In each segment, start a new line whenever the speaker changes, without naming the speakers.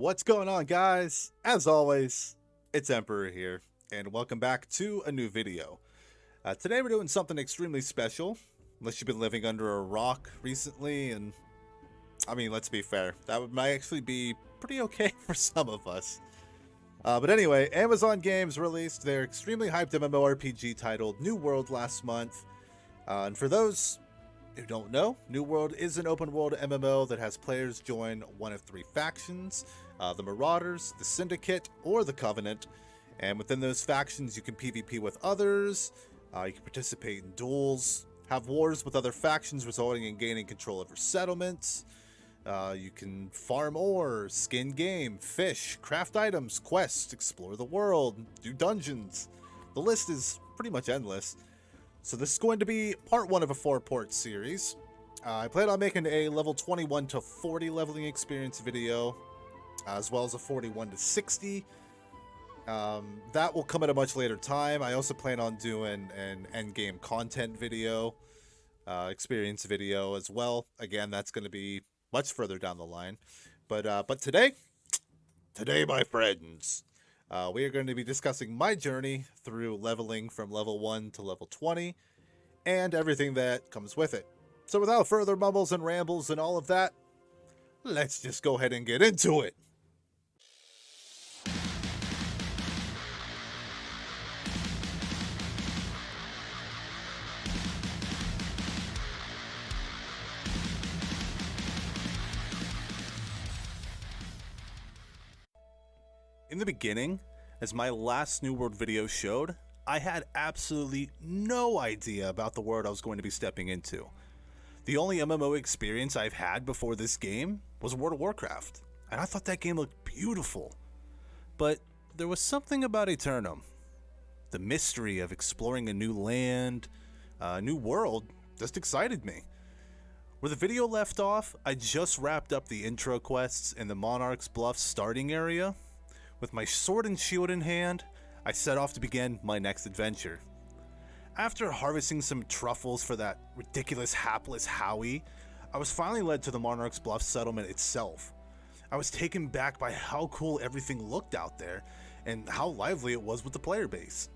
What's going on, guys? As always, it's Emperor here, and welcome back to a new video. Today we're doing something extremely special, unless you've been living under a rock recently, and I mean, let's be fair, might actually be pretty okay for some of us. But anyway, Amazon Games released their extremely hyped MMORPG titled New World last month, and for those who don't know, New World is an open world MMO that has players join one of three factions, the Marauders, the Syndicate, or the Covenant. And within those factions, you can PvP with others, you can participate in duels, have wars with other factions resulting in gaining control over settlements. You can farm ore, skin game, fish, craft items, quests, explore the world, do dungeons. The list is pretty much endless. So this is going to be part one of a 4-part series. I plan on making a level 21 to 40 leveling experience video, as well as a 41 to 60. That will come at a much later time. I also plan on doing an endgame content video, experience video as well. Again, that's going to be much further down the line. But today, my friends, we are going to be discussing my journey through leveling from level 1 to level 20 and everything that comes with it. So without further mumbles and rambles and all of that, let's just go ahead and get into it. In the beginning, as my last New World video showed, I had absolutely no idea about the world I was going to be stepping into. The only MMO experience I've had before this game was World of Warcraft, and I thought that game looked beautiful. But there was something about Eternum. The mystery of exploring a new land, a new world, just excited me. Where the video left off, I just wrapped up the intro quests in the Monarch's Bluff starting area. With my sword and shield in hand, I set off to begin my next adventure. After harvesting some truffles for that ridiculous hapless Howie, I was finally led to the Monarch's Bluff settlement itself. I was taken back by how cool everything looked out there and how lively it was with the player base.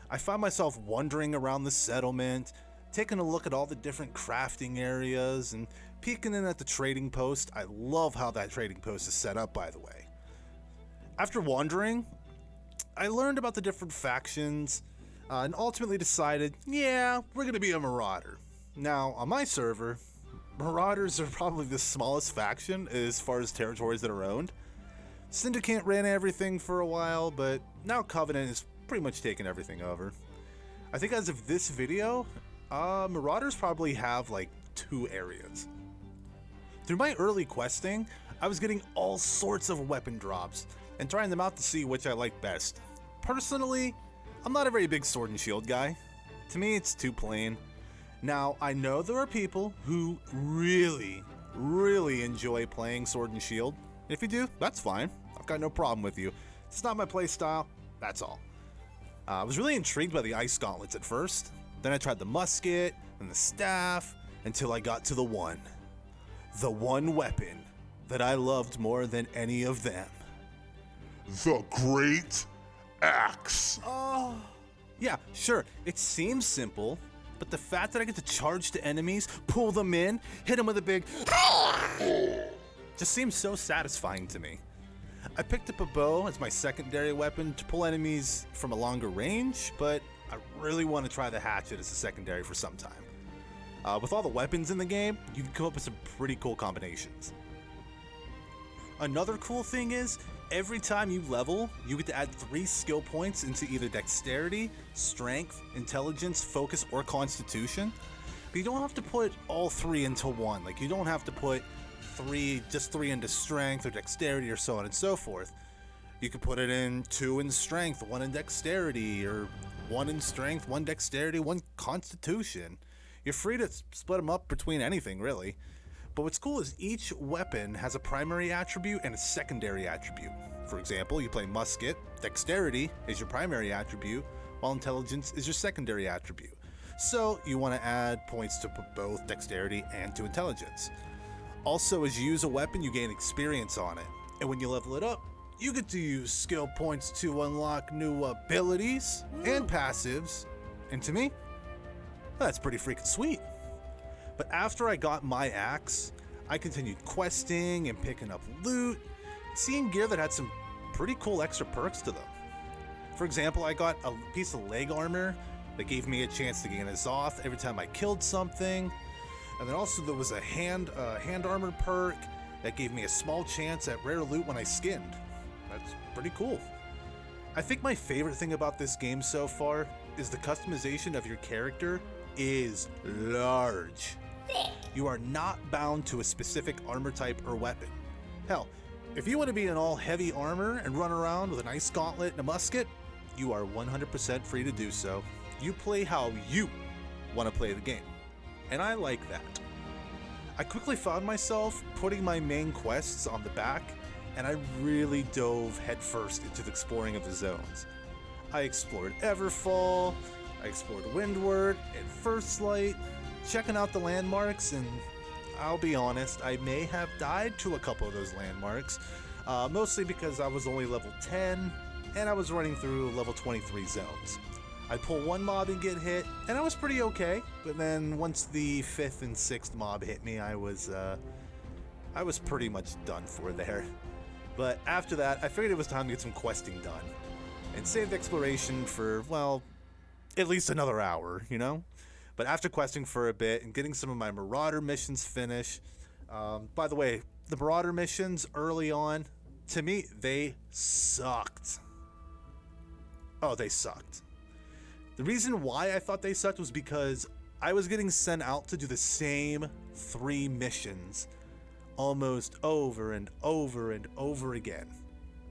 I found myself wandering around the settlement, taking a look at all the different crafting areas and peeking in at the trading post. I love how that trading post is set up, by the way. After wandering, I learned about the different factions and ultimately decided, yeah, we're going to be a Marauder. Now, on my server, Marauders are probably the smallest faction as far as territories that are owned. Syndicate ran everything for a while, but now Covenant is pretty much taking everything over. I think as of this video, Marauders probably have like 2 areas. Through my early questing, I was getting all sorts of weapon drops and trying them out to see which I like best. Personally, I'm not a very big sword and shield guy. To me, it's too plain. Now, I know there are people who really enjoy playing sword and shield. If you do, that's fine. I've got no problem with you. It's not my play style, that's all. I was really intrigued by the ice gauntlets at first. Then I tried the musket and the staff until I got to the one weapon that I loved more than any of them.
The Great Axe.
Oh, yeah, sure, it seems simple, but the fact that I get to charge to enemies, pull them in, hit them with a big just seems so satisfying to me. I picked up a bow as my secondary weapon to pull enemies from a longer range, but I really want to try the hatchet as a secondary for some time. With all the weapons in the game, you can come up with some pretty cool combinations. Another cool thing is, every time you level, you get to add 3 skill points into either dexterity, strength, intelligence, focus, or constitution. But you don't have to put all 3 into one. Like, you don't have to put just 3 into strength or dexterity or so on and so forth. You could put it in 2 in strength, 1 in dexterity, or 1 in strength, 1 dexterity, 1 constitution. You're free to split them up between anything, really. But what's cool is each weapon has a primary attribute and a secondary attribute. For example, you play musket, dexterity is your primary attribute, while intelligence is your secondary attribute. So you want to add points to both dexterity and to intelligence. Also, as you use a weapon, you gain experience on it. And when you level it up, you get to use skill points to unlock new abilities and passives. And to me, that's pretty freaking sweet. But after I got my axe, I continued questing and picking up loot, seeing gear that had some pretty cool extra perks to them. For example, I got a piece of leg armor that gave me a chance to gain a Zoth every time I killed something. And then also there was a hand armor perk that gave me a small chance at rare loot when I skinned. That's pretty cool. I think my favorite thing about this game so far is the customization of your character is large. You are not bound to a specific armor type or weapon. Hell, if you want to be in all heavy armor and run around with an ice gauntlet and a musket, you are 100% free to do so. You play how you want to play the game. And I like that. I quickly found myself putting my main quests on the back, and I really dove headfirst into the exploring of the zones. I explored Everfall, I explored Windward and First Light, checking out the landmarks, and I'll be honest, I may have died to a couple of those landmarks, mostly because I was only level 10, and I was running through level 23 zones. I'd pull one mob and get hit, and I was pretty okay, but then once the 5th and 6th mob hit me, I was pretty much done for there. But after that, I figured it was time to get some questing done, and save exploration for, well, at least another hour, you know? But after questing for a bit and getting some of my Marauder missions finished, by the way, the Marauder missions early on, to me, they sucked. Oh, they sucked. The reason why I thought they sucked was because I was getting sent out to do the same 3 missions almost over and over and over again.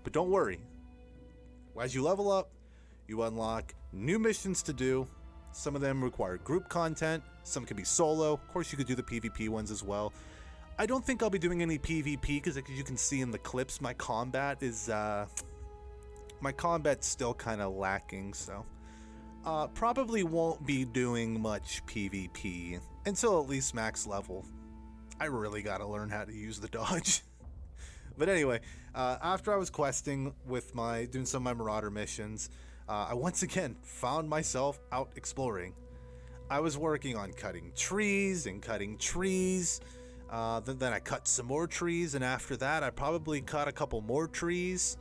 But don't worry. As you level up, you unlock new missions to do. Some of them require group content, some can be solo. Of course, you could do the PvP ones as well. I don't think I'll be doing any PvP because, as you can see in the clips, my combat's still kind of lacking, so probably won't be doing much PvP until at least max level. I really gotta learn how to use the dodge. But anyway, after I was questing with doing some of my Marauder missions, I once again found myself out exploring. I was working on cutting trees and cutting trees. Then I cut some more trees, and after that, I probably cut a couple more trees.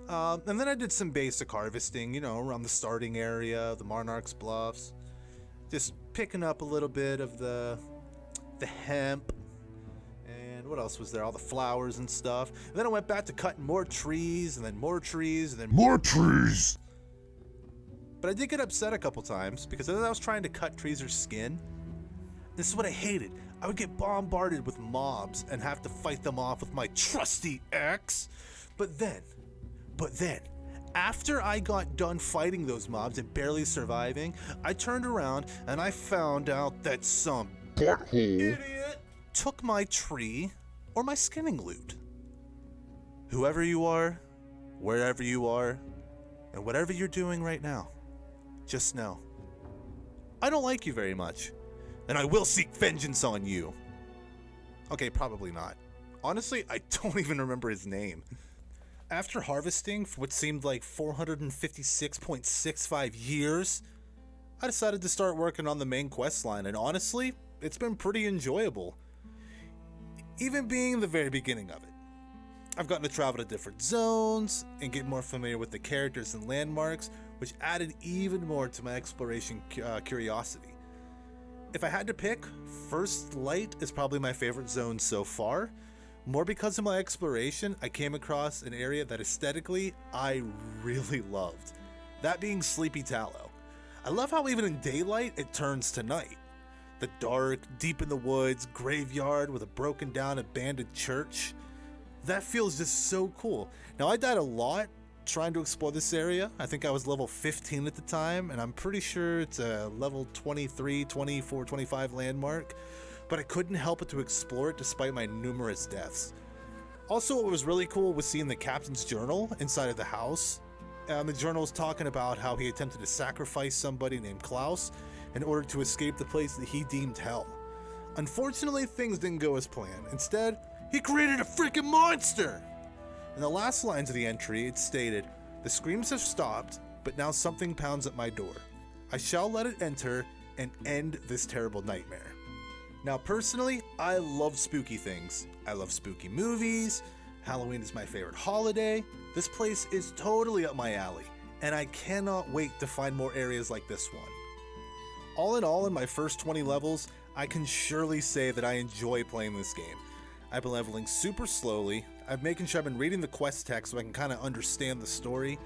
And then I did some basic harvesting, you know, around the starting area, the Monarch's Bluffs. Just picking up a little bit of the hemp. And what else was there? All the flowers and stuff. And then I went back to cutting more trees, and then more trees, and then
More trees!
But I did get upset a couple times because as I was trying to cut trees or skin, this is what I hated. I would get bombarded with mobs and have to fight them off with my trusty axe. But then, after I got done fighting those mobs and barely surviving, I turned around and I found out that some
Butthole
idiot took my tree or my skinning loot. Whoever you are, wherever you are, and whatever you're doing right now, just know, I don't like you very much, and I will seek vengeance on you. Okay, probably not. Honestly, I don't even remember his name. After harvesting for what seemed like 456.65 years, I decided to start working on the main quest line, and honestly, it's been pretty enjoyable. Even being in the very beginning of it. I've gotten to travel to different zones and get more familiar with the characters and landmarks, which added even more to my exploration curiosity. If I had to pick, First Light is probably my favorite zone so far. More because of my exploration, I came across an area that aesthetically I really loved. That being Sleepy Tallow. I love how even in daylight it turns to night. The dark, deep in the woods, graveyard with a broken down abandoned church. That feels just so cool. Now I died a lot trying to explore this area. I think I was level 15 at the time, and I'm pretty sure it's a level 23, 24, 25 landmark, but I couldn't help but to explore it despite my numerous deaths. Also, what was really cool was seeing the captain's journal inside of the house. The journal was talking about how he attempted to sacrifice somebody named Klaus in order to escape the place that he deemed hell. Unfortunately, things didn't go as planned. Instead, he created a freaking monster! In the last lines of the entry, it stated, "The screams have stopped, but now something pounds at my door. I shall let it enter and end this terrible nightmare." Now, personally, I love spooky things. I love spooky movies. Halloween is my favorite holiday. This place is totally up my alley, and I cannot wait to find more areas like this one. All in my first 20 levels, I can surely say that I enjoy playing this game. I've been leveling super slowly. I'm making sure I've been reading the quest text so I can kind of understand the story.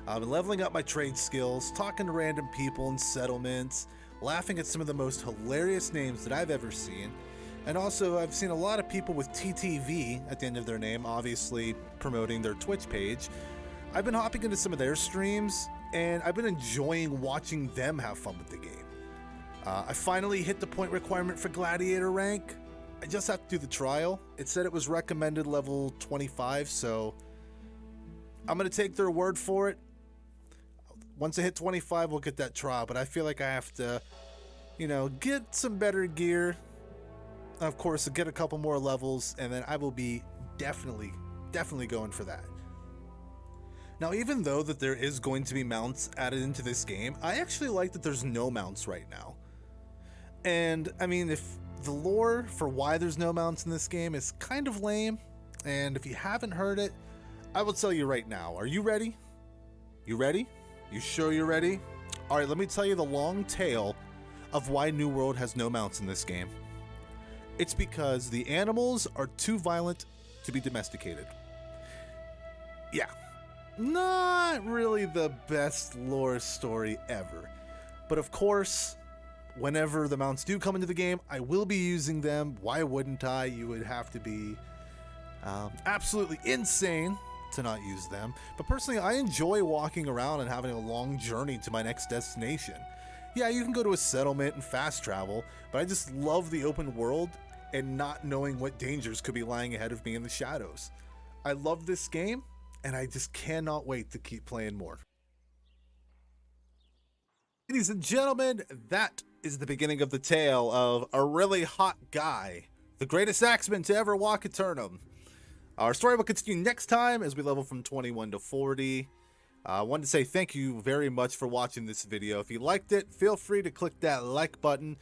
I've been leveling up my trade skills, talking to random people in settlements, laughing at some of the most hilarious names that I've ever seen. And also, I've seen a lot of people with TTV at the end of their name, obviously promoting their Twitch page. I've been hopping into some of their streams, and I've been enjoying watching them have fun with the game. I finally hit the point requirement for Gladiator rank. I just have to do the trial. It said it was recommended level 25, so I'm going to take their word for it. Once I hit 25, we'll get that trial, but I feel like I have to, get some better gear. Of course, get a couple more levels, and then I will be definitely going for that. Now, even though that there is going to be mounts added into this game, I actually like that there's no mounts right now. And, I mean, if the lore for why there's no mounts in this game is kind of lame, and if you haven't heard it, I will tell you right now. Are you ready? You ready? You sure you're ready? Alright, let me tell you the long tale of why New World has no mounts in this game. It's because the animals are too violent to be domesticated. Yeah, not really the best lore story ever. But of course, whenever the mounts do come into the game, I will be using them. Why wouldn't I? You would have to be absolutely insane to not use them. But personally, I enjoy walking around and having a long journey to my next destination. Yeah, you can go to a settlement and fast travel, but I just love the open world and not knowing what dangers could be lying ahead of me in the shadows. I love this game, and I just cannot wait to keep playing more. Ladies and gentlemen, that is the beginning of the tale of a really hot guy, the greatest axeman to ever walk Eternum. Our story will continue next time as we level from 21 to 40. I wanted to say thank you very much for watching this video. If you liked it, feel free to click that like button.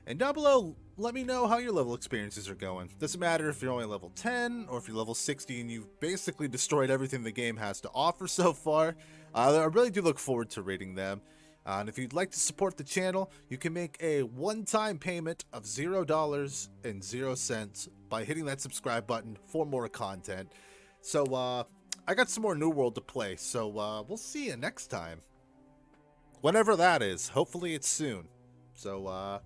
And down below, let me know how your level experiences are going. Doesn't matter if you're only level 10 or if you're level 60 and you've basically destroyed everything the game has to offer so far. I really do look forward to rating them. And if you'd like to support the channel, you can make a one-time payment of $0.00 by hitting that subscribe button for more content. So, I got some more New World to play, so we'll see you next time. Whenever that is. Hopefully it's soon. So,